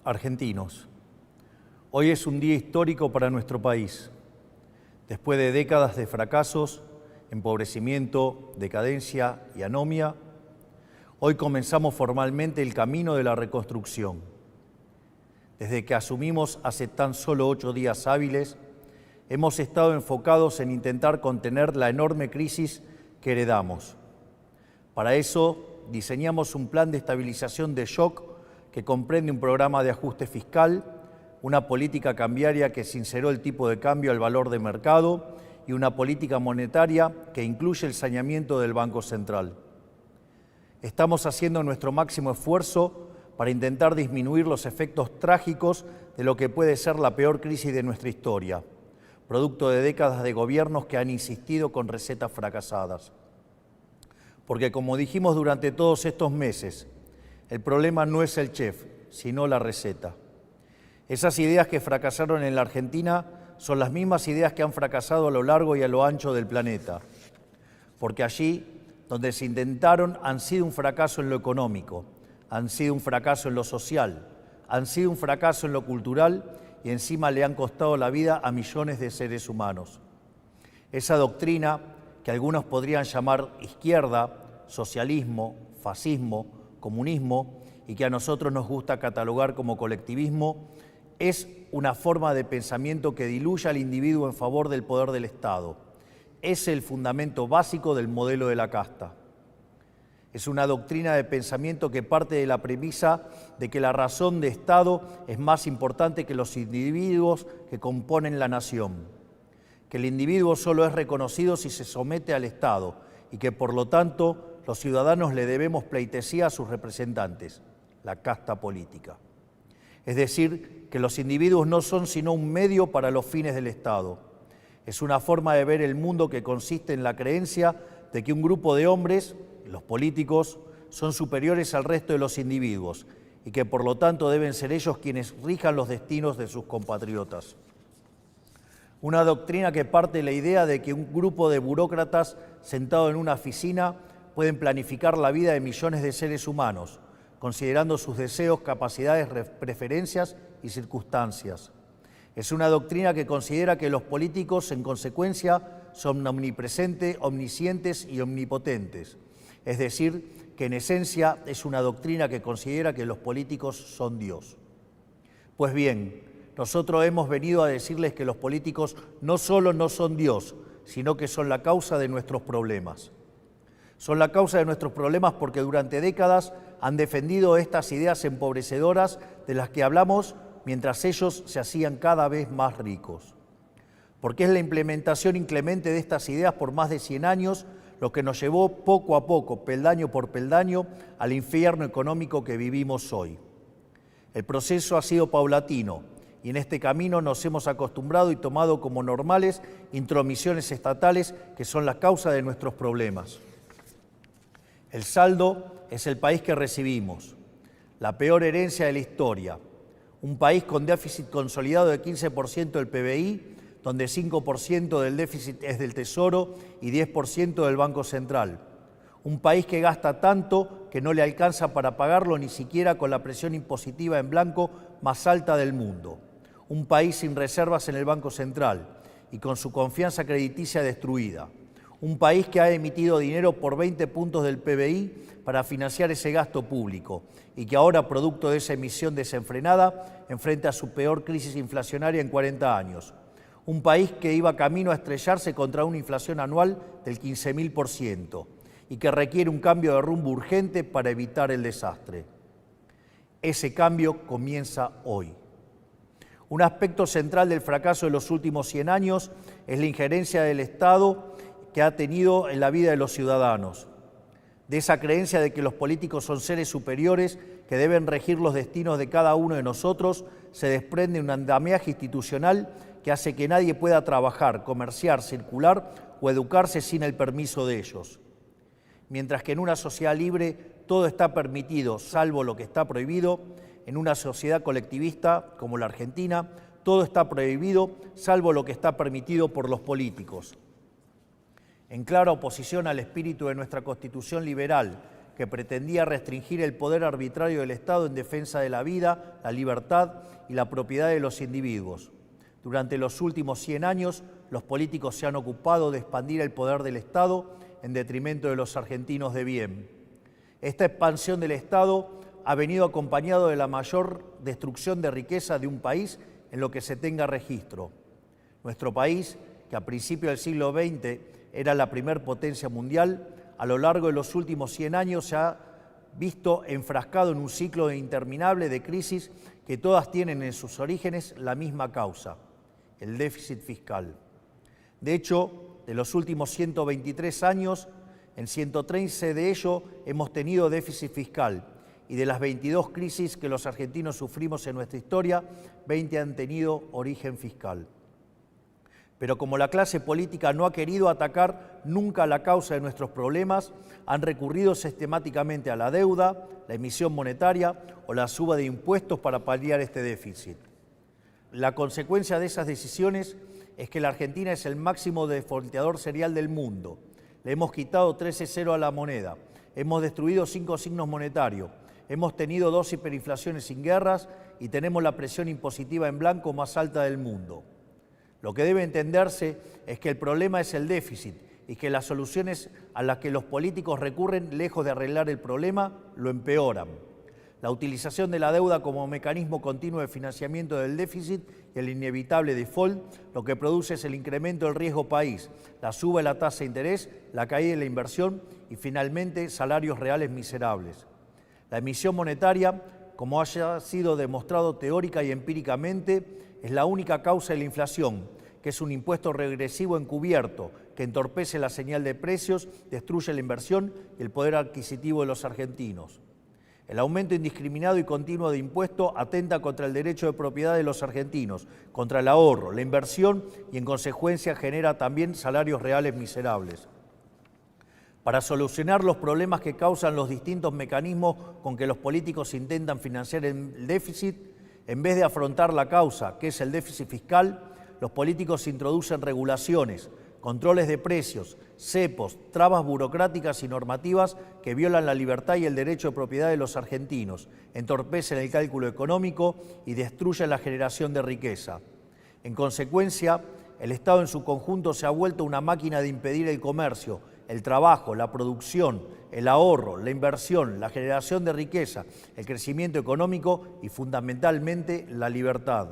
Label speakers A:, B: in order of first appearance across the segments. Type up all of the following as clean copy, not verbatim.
A: Argentinos, hoy es un día histórico para nuestro país. Después de décadas de fracasos, empobrecimiento, decadencia y anomia, hoy comenzamos formalmente el camino de la reconstrucción. Desde que asumimos hace tan solo 8 días hábiles, hemos estado enfocados en intentar contener la enorme crisis que heredamos. Para eso, diseñamos un plan de estabilización de shock que comprende un programa de ajuste fiscal, una política cambiaria que sinceró el tipo de cambio al valor de mercado y una política monetaria que incluye el saneamiento del Banco Central. Estamos haciendo nuestro máximo esfuerzo para intentar disminuir los efectos trágicos de lo que puede ser la peor crisis de nuestra historia, producto de décadas de gobiernos que han insistido con recetas fracasadas. Porque como dijimos durante todos estos meses, el problema no es el chef, sino la receta. Esas ideas que fracasaron en la Argentina son las mismas ideas que han fracasado a lo largo y a lo ancho del planeta. Porque allí, donde se intentaron, han sido un fracaso en lo económico, han sido un fracaso en lo social, han sido un fracaso en lo cultural y encima le han costado la vida a millones de seres humanos. Esa doctrina, que algunos podrían llamar izquierda, socialismo, fascismo, comunismo, y que a nosotros nos gusta catalogar como colectivismo, es una forma de pensamiento que diluye al individuo en favor del poder del Estado. Es el fundamento básico del modelo de la casta. Es una doctrina de pensamiento que parte de la premisa de que la razón de Estado es más importante que los individuos que componen la nación, que el individuo solo es reconocido si se somete al Estado y que, por lo tanto, los ciudadanos le debemos pleitesía a sus representantes, la casta política. Es decir, que los individuos no son sino un medio para los fines del Estado. Es una forma de ver el mundo que consiste en la creencia de que un grupo de hombres, los políticos, son superiores al resto de los individuos y que por lo tanto deben ser ellos quienes rijan los destinos de sus compatriotas. Una doctrina que parte de la idea de que un grupo de burócratas sentado en una oficina pueden planificar la vida de millones de seres humanos, considerando sus deseos, capacidades, preferencias y circunstancias. Es una doctrina que considera que los políticos, en consecuencia, son omnipresentes, omniscientes y omnipotentes. Es decir, que en esencia es una doctrina que considera que los políticos son Dios. Pues bien, nosotros hemos venido a decirles que los políticos no solo no son Dios, sino que son la causa de nuestros problemas. Son la causa de nuestros problemas porque durante décadas han defendido estas ideas empobrecedoras de las que hablamos mientras ellos se hacían cada vez más ricos. Porque es la implementación inclemente de estas ideas por más de 100 años lo que nos llevó poco a poco, peldaño por peldaño, al infierno económico que vivimos hoy. El proceso ha sido paulatino y en este camino nos hemos acostumbrado y tomado como normales intromisiones estatales que son la causa de nuestros problemas. El saldo es el país que recibimos, la peor herencia de la historia, un país con déficit consolidado de 15% del PBI, donde 5% del déficit es del Tesoro y 10% del Banco Central. Un país que gasta tanto que no le alcanza para pagarlo ni siquiera con la presión impositiva en blanco más alta del mundo. Un país sin reservas en el Banco Central y con su confianza crediticia destruida. Un país que ha emitido dinero por 20 puntos del PBI para financiar ese gasto público y que ahora, producto de esa emisión desenfrenada, enfrenta su peor crisis inflacionaria en 40 años. Un país que iba camino a estrellarse contra una inflación anual del 15.000% y que requiere un cambio de rumbo urgente para evitar el desastre. Ese cambio comienza hoy. Un aspecto central del fracaso de los últimos 100 años es la injerencia del Estado que ha tenido en la vida de los ciudadanos, de esa creencia de que los políticos son seres superiores que deben regir los destinos de cada uno de nosotros, se desprende un andamiaje institucional que hace que nadie pueda trabajar, comerciar, circular o educarse sin el permiso de ellos. Mientras que en una sociedad libre todo está permitido, salvo lo que está prohibido, en una sociedad colectivista como la Argentina, todo está prohibido, salvo lo que está permitido por los políticos. En clara oposición al espíritu de nuestra Constitución liberal, que pretendía restringir el poder arbitrario del Estado en defensa de la vida, la libertad y la propiedad de los individuos. Durante los últimos 100 años, los políticos se han ocupado de expandir el poder del Estado en detrimento de los argentinos de bien. Esta expansión del Estado ha venido acompañado de la mayor destrucción de riqueza de un país en lo que se tenga registro. Nuestro país, que a principios del siglo XX era la primer potencia mundial, a lo largo de los últimos 100 años se ha visto enfrascado en un ciclo interminable de crisis que todas tienen en sus orígenes la misma causa: el déficit fiscal. De hecho, de los últimos 123 años, en 113 de ellos hemos tenido déficit fiscal, y de las 22 crisis que los argentinos sufrimos en nuestra historia, 20 han tenido origen fiscal. Pero como la clase política no ha querido atacar nunca la causa de nuestros problemas, han recurrido sistemáticamente a la deuda, la emisión monetaria o la suba de impuestos para paliar este déficit. La consecuencia de esas decisiones es que la Argentina es el máximo defaulteador serial del mundo. Le hemos quitado 13-0 a la moneda, hemos destruido 5 signos monetarios, hemos tenido 2 hiperinflaciones sin guerras y tenemos la presión impositiva en blanco más alta del mundo. Lo que debe entenderse es que el problema es el déficit y que las soluciones a las que los políticos recurren, lejos de arreglar el problema, lo empeoran. La utilización de la deuda como mecanismo continuo de financiamiento del déficit y el inevitable default, lo que produce es el incremento del riesgo país, la suba de la tasa de interés, la caída de la inversión y finalmente salarios reales miserables. La emisión monetaria, como haya sido demostrado teórica y empíricamente, es la única causa de la inflación, que es un impuesto regresivo encubierto que entorpece la señal de precios, destruye la inversión y el poder adquisitivo de los argentinos. El aumento indiscriminado y continuo de impuestos atenta contra el derecho de propiedad de los argentinos, contra el ahorro, la inversión y en consecuencia genera también salarios reales miserables. Para solucionar los problemas que causan los distintos mecanismos con que los políticos intentan financiar el déficit, en vez de afrontar la causa, que es el déficit fiscal, los políticos introducen regulaciones, controles de precios, cepos, trabas burocráticas y normativas que violan la libertad y el derecho de propiedad de los argentinos, entorpecen el cálculo económico y destruyen la generación de riqueza. En consecuencia, el Estado en su conjunto se ha vuelto una máquina de impedir el comercio, el trabajo, la producción, el ahorro, la inversión, la generación de riqueza, el crecimiento económico y fundamentalmente la libertad.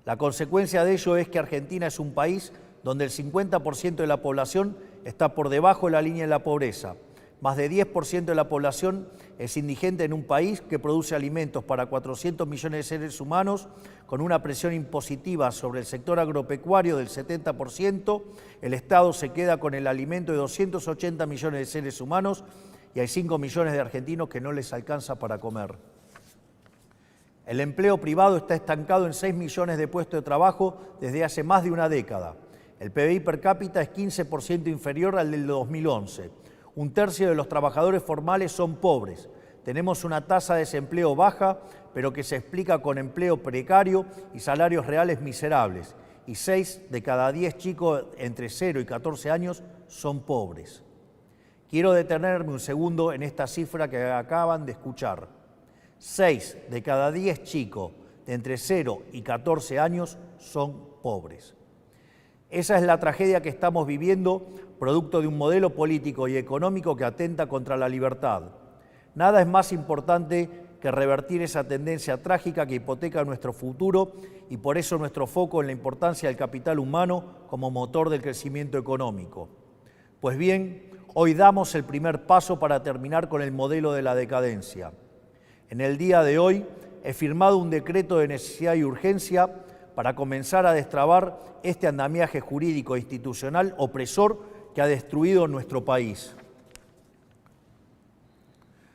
A: La consecuencia de ello es que Argentina es un país donde el 50% de la población está por debajo de la línea de la pobreza. Más de 10% de la población es indigente en un país que produce alimentos para 400 millones de seres humanos, con una presión impositiva sobre el sector agropecuario del 70%, el Estado se queda con el alimento de 280 millones de seres humanos y hay 5 millones de argentinos que no les alcanza para comer. El empleo privado está estancado en 6 millones de puestos de trabajo desde hace más de una década. El PBI per cápita es 15% inferior al del 2011. Un tercio de los trabajadores formales son pobres. Tenemos una tasa de desempleo baja, pero que se explica con empleo precario y salarios reales miserables. Y 6 de cada 10 chicos entre 0 y 14 años son pobres. Quiero detenerme un segundo en esta cifra que acaban de escuchar. 6 de cada 10 chicos de entre 0 y 14 años son pobres. Esa es la tragedia que estamos viviendo, producto de un modelo político y económico que atenta contra la libertad. Nada es más importante que revertir esa tendencia trágica que hipoteca nuestro futuro y por eso nuestro foco en la importancia del capital humano como motor del crecimiento económico. Pues bien, hoy damos el primer paso para terminar con el modelo de la decadencia. En el día de hoy he firmado un decreto de necesidad y urgencia para comenzar a destrabar este andamiaje jurídico e institucional opresor que ha destruido nuestro país.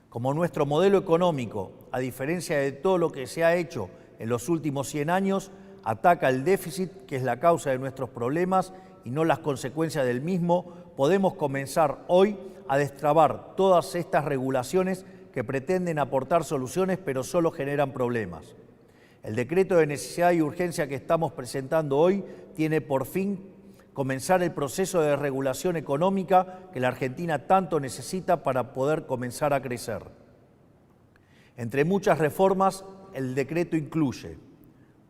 A: Como nuestro modelo económico, a diferencia de todo lo que se ha hecho en los últimos 100 años, ataca el déficit, que es la causa de nuestros problemas y no las consecuencias del mismo, podemos comenzar hoy a destrabar todas estas regulaciones que pretenden aportar soluciones pero solo generan problemas. El decreto de necesidad y urgencia que estamos presentando hoy tiene por fin comenzar el proceso de regulación económica que la Argentina tanto necesita para poder comenzar a crecer. Entre muchas reformas, el decreto incluye: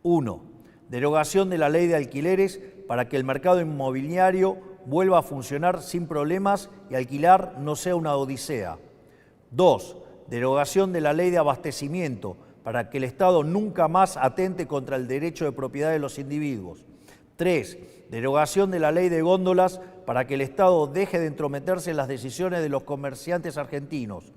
A: 1. Derogación de la ley de alquileres para que el mercado inmobiliario vuelva a funcionar sin problemas y alquilar no sea una odisea. 2. Derogación de la ley de abastecimiento para que el Estado nunca más atente contra el derecho de propiedad de los individuos. 3. Derogación de la ley de góndolas para que el Estado deje de entrometerse en las decisiones de los comerciantes argentinos.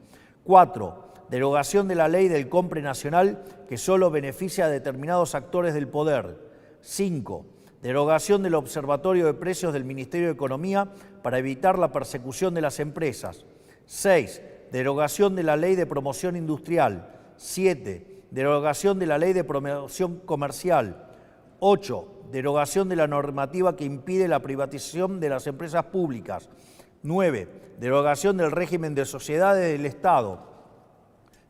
A: 4. Derogación de la ley del compre nacional que solo beneficia a determinados actores del poder. 5. Derogación del Observatorio de Precios del Ministerio de Economía para evitar la persecución de las empresas. 6. Derogación de la ley de promoción industrial. 7. Derogación de la ley de promoción comercial. 8. Derogación de la normativa que impide la privatización de las empresas públicas. 9. Derogación del régimen de sociedades del Estado.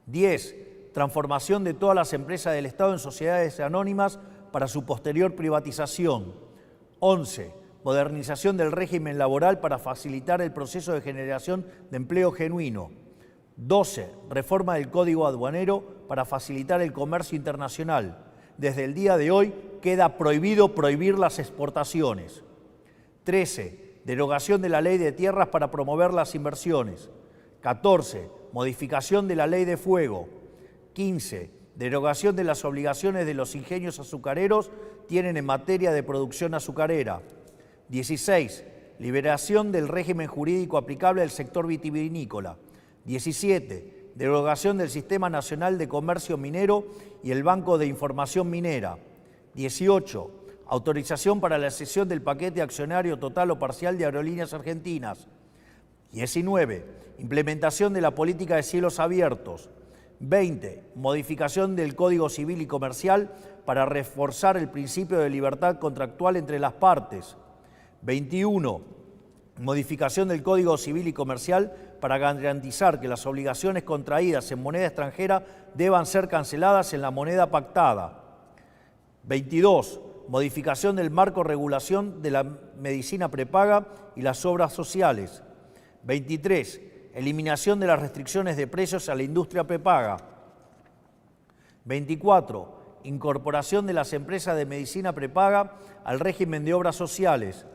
A: 10. Transformación de todas las empresas del Estado en sociedades anónimas para su posterior privatización. 11. Modernización del régimen laboral para facilitar el proceso de generación de empleo genuino. 12. Reforma del Código Aduanero para facilitar el comercio internacional. Desde el día de hoy queda prohibido prohibir las exportaciones. 13. Derogación de la ley de tierras para promover las inversiones. 14. Modificación de la ley de fuego. 15. Derogación de las obligaciones de los ingenios azucareros tienen en materia de producción azucarera. 16. Liberación del régimen jurídico aplicable al sector vitivinícola. 17. Derogación del Sistema Nacional de Comercio Minero y el Banco de Información Minera. 18. Autorización para la cesión del paquete accionario total o parcial de Aerolíneas Argentinas. 19. Implementación de la política de cielos abiertos. 20. Modificación del Código Civil y Comercial para reforzar el principio de libertad contractual entre las partes. 21. Modificación del Código Civil y Comercial para garantizar que las obligaciones contraídas en moneda extranjera deban ser canceladas en la moneda pactada. 22. Modificación del marco de regulación de la medicina prepaga y las obras sociales. 23. Eliminación de las restricciones de precios a la industria prepaga. 24. Incorporación de las empresas de medicina prepaga al régimen de obras sociales.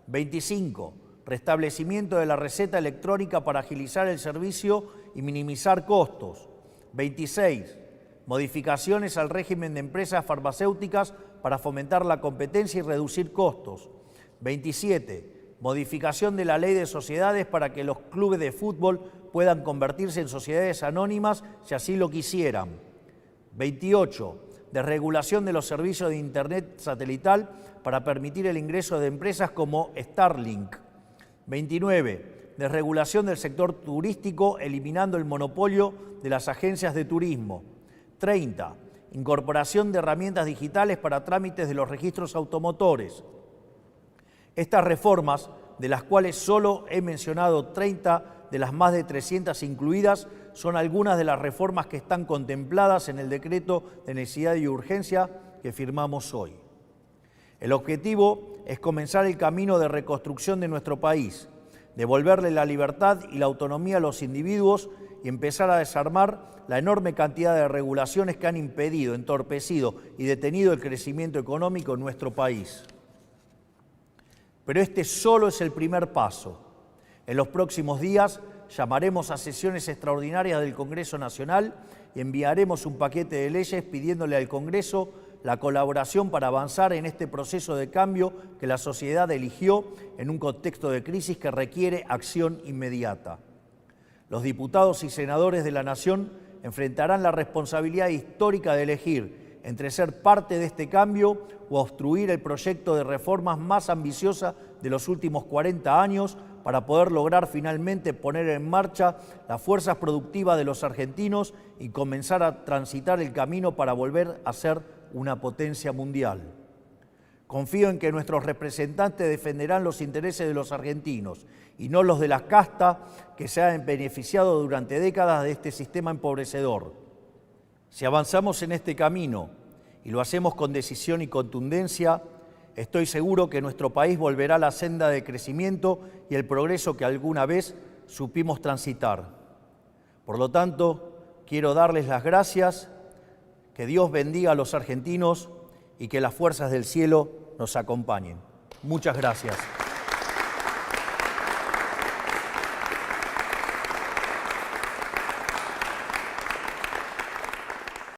A: 25. Restablecimiento de la receta electrónica para agilizar el servicio y minimizar costos. 26. Modificaciones al régimen de empresas farmacéuticas para fomentar la competencia y reducir costos. 27. Modificación de la ley de sociedades para que los clubes de fútbol puedan convertirse en sociedades anónimas si así lo quisieran. 28. Desregulación de los servicios de Internet satelital para permitir el ingreso de empresas como Starlink. 29. Desregulación del sector turístico eliminando el monopolio de las agencias de turismo. 30. Incorporación de herramientas digitales para trámites de los registros automotores. Estas reformas, de las cuales solo he mencionado 30 de las más de 300 incluidas, son algunas de las reformas que están contempladas en el decreto de necesidad y urgencia que firmamos hoy. El objetivo es comenzar el camino de reconstrucción de nuestro país, devolverle la libertad y la autonomía a los individuos y empezar a desarmar la enorme cantidad de regulaciones que han impedido, entorpecido y detenido el crecimiento económico en nuestro país. Pero este solo es el primer paso. En los próximos días llamaremos a sesiones extraordinarias del Congreso Nacional y enviaremos un paquete de leyes pidiéndole al Congreso la colaboración para avanzar en este proceso de cambio que la sociedad eligió en un contexto de crisis que requiere acción inmediata. Los diputados y senadores de la Nación enfrentarán la responsabilidad histórica de elegir entre ser parte de este cambio o obstruir el proyecto de reformas más ambiciosa de los últimos 40 años para poder lograr finalmente poner en marcha las fuerzas productivas de los argentinos y comenzar a transitar el camino para volver a ser una potencia mundial. Confío en que nuestros representantes defenderán los intereses de los argentinos y no los de la casta que se han beneficiado durante décadas de este sistema empobrecedor. Si avanzamos en este camino y lo hacemos con decisión y contundencia, estoy seguro que nuestro país volverá a la senda de crecimiento y el progreso que alguna vez supimos transitar. Por lo tanto, quiero darles las gracias, que Dios bendiga a los argentinos y que las fuerzas del cielo nos acompañen. Muchas gracias.